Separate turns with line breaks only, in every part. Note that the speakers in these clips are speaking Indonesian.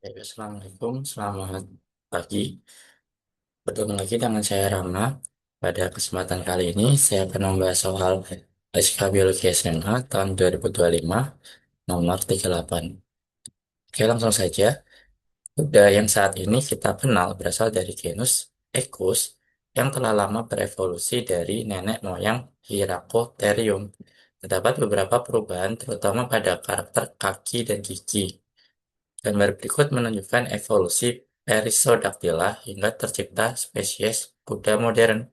Assalamualaikum, selamat pagi. Bertemu lagi dengan saya Rama. Pada kesempatan kali ini, saya akan membahas soal SK Biologi SMA tahun 2025, nomor 38. Oke, langsung saja. Kuda yang saat ini kita kenal berasal dari genus Equus yang telah lama berevolusi dari nenek moyang Hyracotherium. Terdapat beberapa perubahan terutama pada karakter kaki dan gigi. Gambar berikut menunjukkan evolusi Perissodactyla hingga tercipta spesies kuda modern.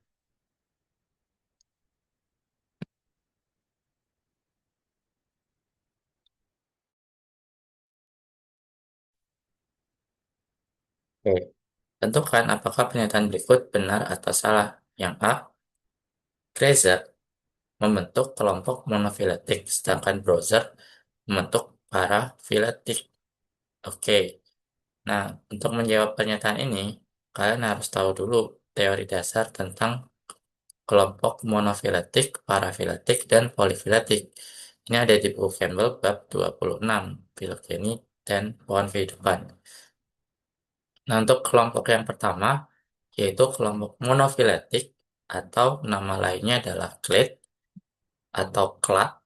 Oke. Tentukan apakah pernyataan berikut benar atau salah. Yang A, Grazer membentuk kelompok monofiletik, sedangkan Browser membentuk parafiletik. Oke, nah untuk menjawab pernyataan ini, kalian harus tahu dulu teori dasar tentang kelompok monofiletik, parafiletik, dan polifiletik. Ini ada di buku Campbell bab 26, filogeni dan pohon kehidupan. Nah, untuk kelompok yang pertama, yaitu kelompok monofiletik, atau nama lainnya adalah clade atau clade.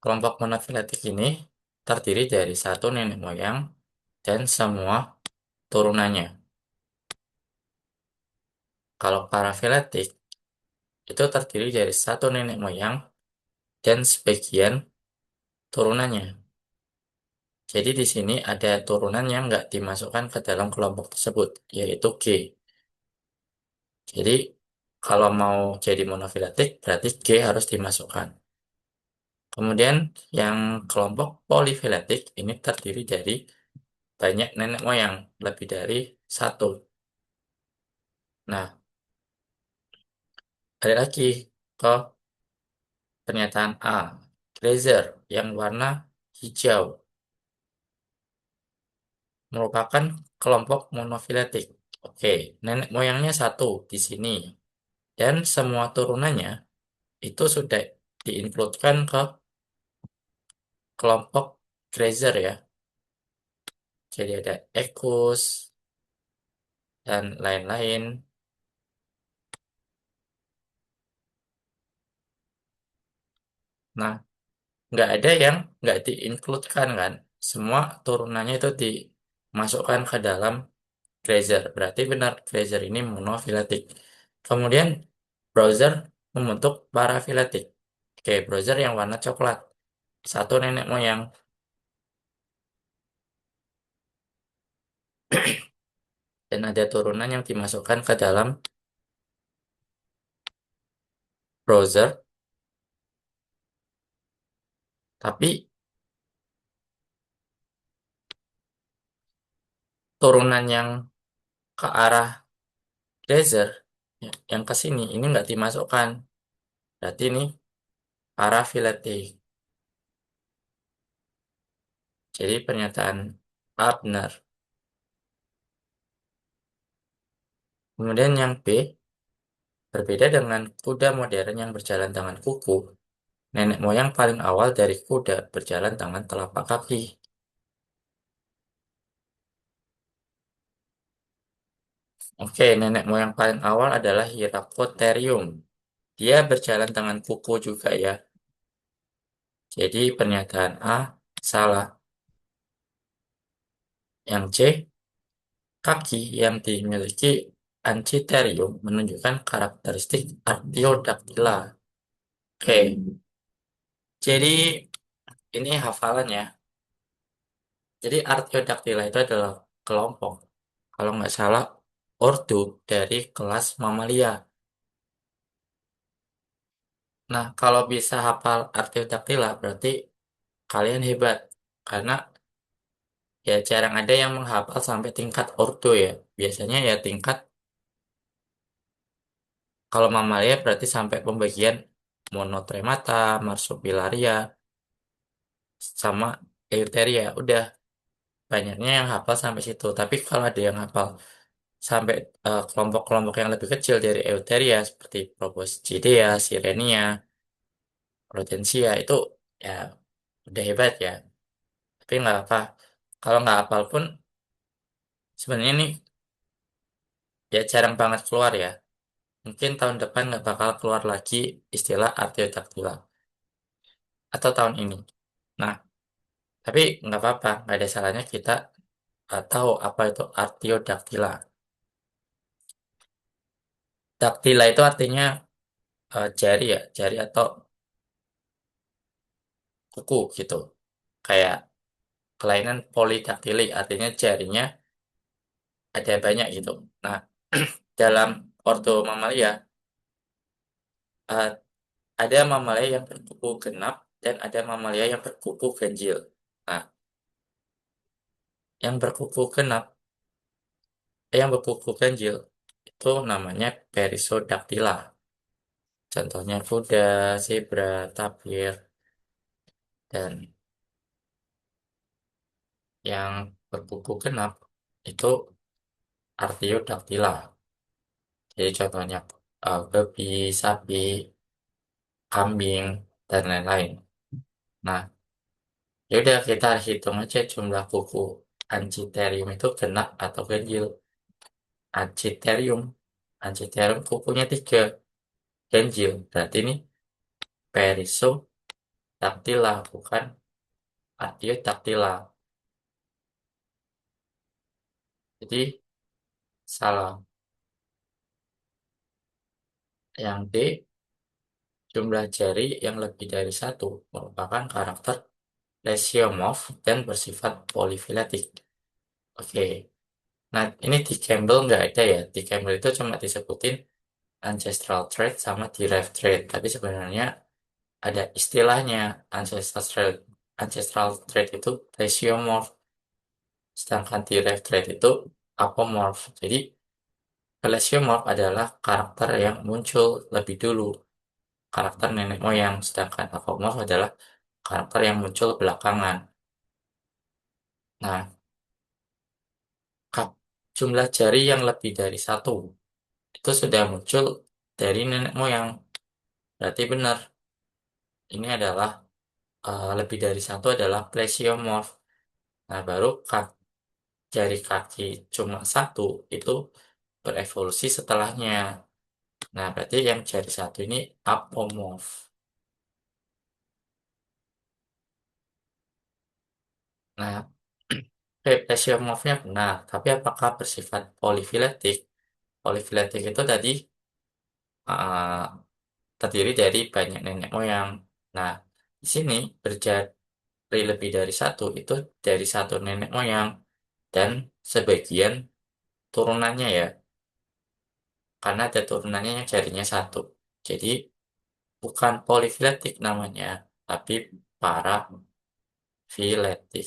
Kelompok monofiletik ini terdiri dari satu nenek moyang dan semua turunannya. Kalau parafiletik, itu terdiri dari satu nenek moyang dan sebagian turunannya. Jadi di sini ada turunan yang nggak dimasukkan ke dalam kelompok tersebut, yaitu G. Jadi kalau mau jadi monofiletik, berarti G harus dimasukkan. Kemudian yang kelompok polifiletik ini terdiri dari banyak nenek moyang, lebih dari satu. Nah, ada lagi ke pernyataan A, Grazer yang warna hijau merupakan kelompok monofiletik. Oke, nenek moyangnya satu di sini. Dan semua turunannya itu sudah diinkludkan ke kelompok Grazer ya. Jadi ada Equus dan lain-lain. Nah, nggak ada yang nggak diinkludkan kan. Semua turunannya itu dimasukkan ke dalam Grazer. Berarti benar Grazer ini monofiletik. Kemudian browser membentuk parafiletik. Oke, browser yang warna coklat. Satu nenek moyang. Dan ada turunan yang dimasukkan ke dalam browser. Tapi turunan yang ke arah Grazer, yang ke sini, ini nggak dimasukkan. Berarti ini parafiletik. Jadi pernyataan A benar. Kemudian yang B, berbeda dengan kuda modern yang berjalan tangan kuku, nenek moyang paling awal dari kuda berjalan tangan telapak kaki. Oke, nenek moyang paling awal adalah Hyracotherium. Dia berjalan tangan kuku juga ya. Jadi pernyataan A salah. Yang C, kaki yang dimiliki Anchitherium menunjukkan karakteristik Artiodactyla. Oke, jadi ini hafalan ya. Jadi Artiodactyla itu adalah kelompok, kalau nggak salah, ordo dari kelas Mamalia. Nah, kalau bisa hafal Artiodactyla, berarti kalian hebat. Karena ya jarang ada yang menghafal sampai tingkat ordo ya. Biasanya ya tingkat, kalau Mamalia berarti sampai pembagian Monotremata, Marsupilaria, sama Eutheria. Udah, banyaknya yang hafal sampai situ. Tapi kalau ada yang hafal sampai kelompok-kelompok yang lebih kecil dari Eutheria seperti Proboscidea, Sirenia, Rodentia itu ya udah hebat ya. Tapi nggak apa. Kalau nggak hafal pun, sebenarnya nih ya jarang banget keluar ya. Mungkin tahun depan nggak bakal keluar lagi istilah artiodaktila. Atau tahun ini. Nah, tapi nggak apa-apa. Nggak ada salahnya kita tahu apa itu artiodaktila. Daktila itu artinya jari ya. Jari atau kuku gitu. Kayak kelainan polidaktili. Artinya jarinya ada banyak gitu. Nah, dalam ordo mamalia, eh, ada mamalia yang berkuku genap dan ada mamalia yang berkuku ganjil. Nah, yang berkuku genap, yang berkuku ganjil itu namanya Perissodactyla. Contohnya kuda, zebra, tapir, dan yang berkuku genap itu Artiodactyla. Jadi contohnya babi, sapi, kambing, dan lain-lain. Nah, yaudah kita hitung aja jumlah kuku Angiterium itu genap atau ganjil. Angiterium, Angiterium kukunya 3, ganjil. Berarti ini Perissodactyla bukan Artiodactyla. Jadi salah. Yang D, jumlah jari yang lebih dari satu merupakan karakter lesiomorph dan bersifat polyphyletic. Oke, nah ini di Campbell nggak ada ya. Di Campbell itu cuma disebutin ancestral trait sama derived trait. Tapi sebenarnya ada istilahnya ancestral trait. Ancestral trait itu lesiomorph, sedangkan derived trait itu apomorph. Jadi lesiomorph adalah karakter yang muncul lebih dulu, karakter nenek moyang, sedangkan apomorph adalah karakter yang muncul belakangan. Nah, jumlah jari yang lebih dari satu itu sudah muncul dari nenek moyang. Berarti benar, ini adalah lebih dari satu adalah plesiomorph. Nah, baru jari kaki cuma satu itu berevolusi setelahnya. Nah, berarti yang jari satu ini apomorph. Nah, plesiomorphnya benar, tapi apakah bersifat polifiletik? Polifiletik itu tadi uh, terdiri dari banyak nenek moyang. Nah, di sini berjari lebih dari satu itu dari satu nenek moyang dan sebagian turunannya ya, karena ada turunannya yang jarinya satu. Jadi bukan polifiletik namanya, tapi parafiletik.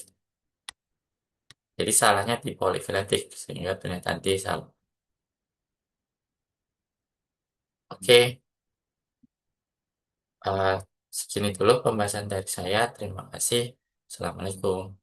Jadi salahnya di polifiletik sehingga pernyataan D salah. Oke, eh, segini dulu pembahasan dari saya. Terima kasih. Assalamualaikum.